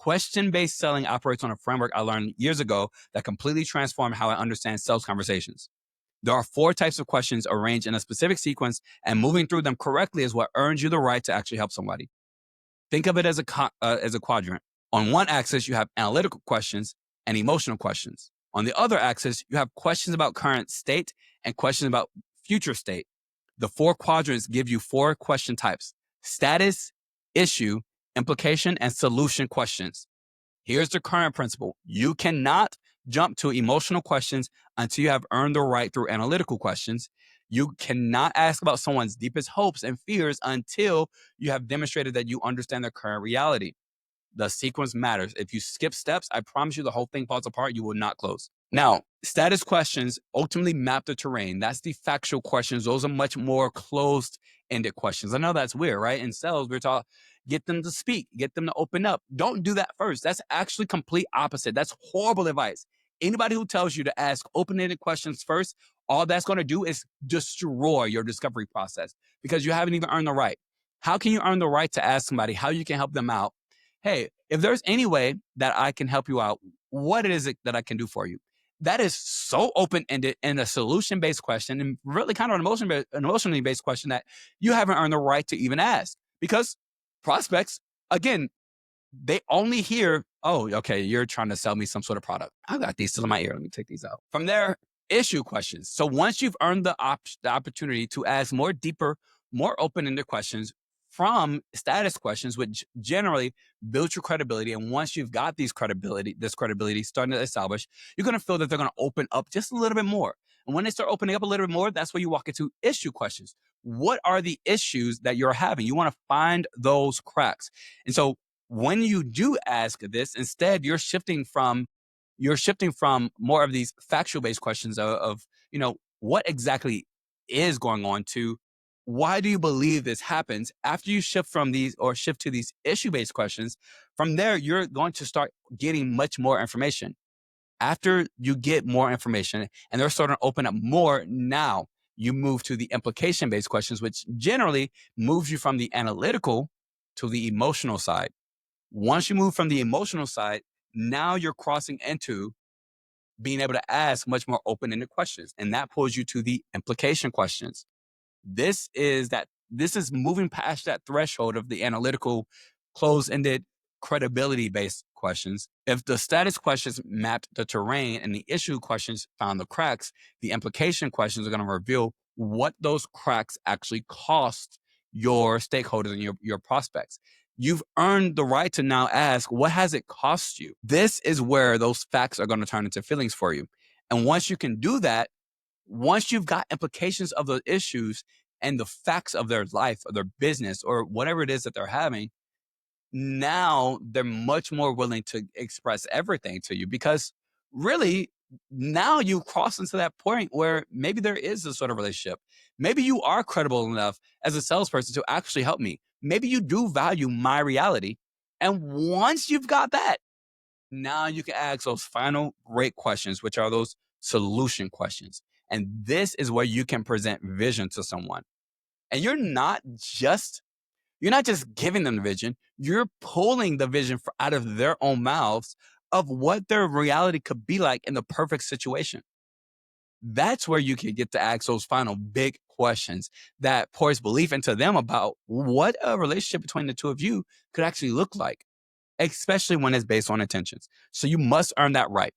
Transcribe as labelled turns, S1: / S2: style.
S1: Question-based selling operates on a framework I learned years ago that completely transformed how I understand sales conversations. There are 4 types of questions arranged in a specific sequence, and moving through them correctly is what earns you the right to actually help somebody. Think of it as a quadrant. On one axis, you have analytical questions and emotional questions. On the other axis, you have questions about current state and questions about future state. The 4 quadrants give you 4 question types: status, issue, implication, and solution questions. Here's the current principle: you cannot jump to emotional questions until you have earned the right through analytical questions. You cannot ask about someone's deepest hopes and fears until you have demonstrated that you understand their current reality. The sequence matters. If you skip steps, I promise you the whole thing falls apart. You will not close. Now, status questions ultimately map the terrain. That's the factual questions. Those are much more closed-ended questions. I know that's weird, right? In sales, we're taught get them to speak, get them to open up. Don't do that first. That's actually complete opposite. That's horrible advice. Anybody who tells you to ask open-ended questions first, all that's going to do is destroy your discovery process because you haven't even earned the right. How can you earn the right to ask somebody how you can help them out? Hey, if there's any way that I can help you out, what is it that I can do for you? That is so open-ended and a solution-based question, and really kind of an emotionally based question that you haven't earned the right to even ask. Because prospects, again, they only hear, oh, okay, you're trying to sell me some sort of product. I got these still in my ear. Let me take these out. From there, issue questions. So once you've earned the opportunity to ask more deeper, more open-ended questions from status questions, which generally build your credibility. And once you've got this credibility starting to establish, you're going to feel that they're going to open up just a little bit more. And when they start opening up a little bit more, that's where you walk into issue questions. What are the issues that you're having? You want to find those cracks. And so when you do ask this, instead, you're shifting from more of these factual-based questions of what exactly is going on to why do you believe this happens. After you shift to these issue-based questions, from there, you're going to start getting much more information. After you get more information and they're starting to open up more, now you move to the implication-based questions, which generally moves you from the analytical to the emotional side. Once you move from the emotional side, now you're crossing into being able to ask much more open-ended questions. And that pulls you to the implication questions. This is moving past that threshold of the analytical, closed-ended, credibility-based questions. If the status questions mapped the terrain and the issue questions found the cracks, the implication questions are going to reveal what those cracks actually cost your stakeholders and your prospects. You've earned the right to now ask, what has it cost you? This is where those facts are going to turn into feelings for you. And once you can do that, once you've got implications of the issues and the facts of their life or their business or whatever it is that they're having, now they're much more willing to express everything to you because really now you cross into that point where maybe there is a sort of relationship. Maybe you are credible enough as a salesperson to actually help me. Maybe you do value my reality. And once you've got that, now you can ask those final great questions, which are those solution questions. And this is where you can present vision to someone. And you're not just giving them the vision, you're pulling the vision out of their own mouths of what their reality could be like in the perfect situation. That's where you can get to ask those final big questions that pours belief into them about what a relationship between the two of you could actually look like, especially when it's based on intentions. So you must earn that right.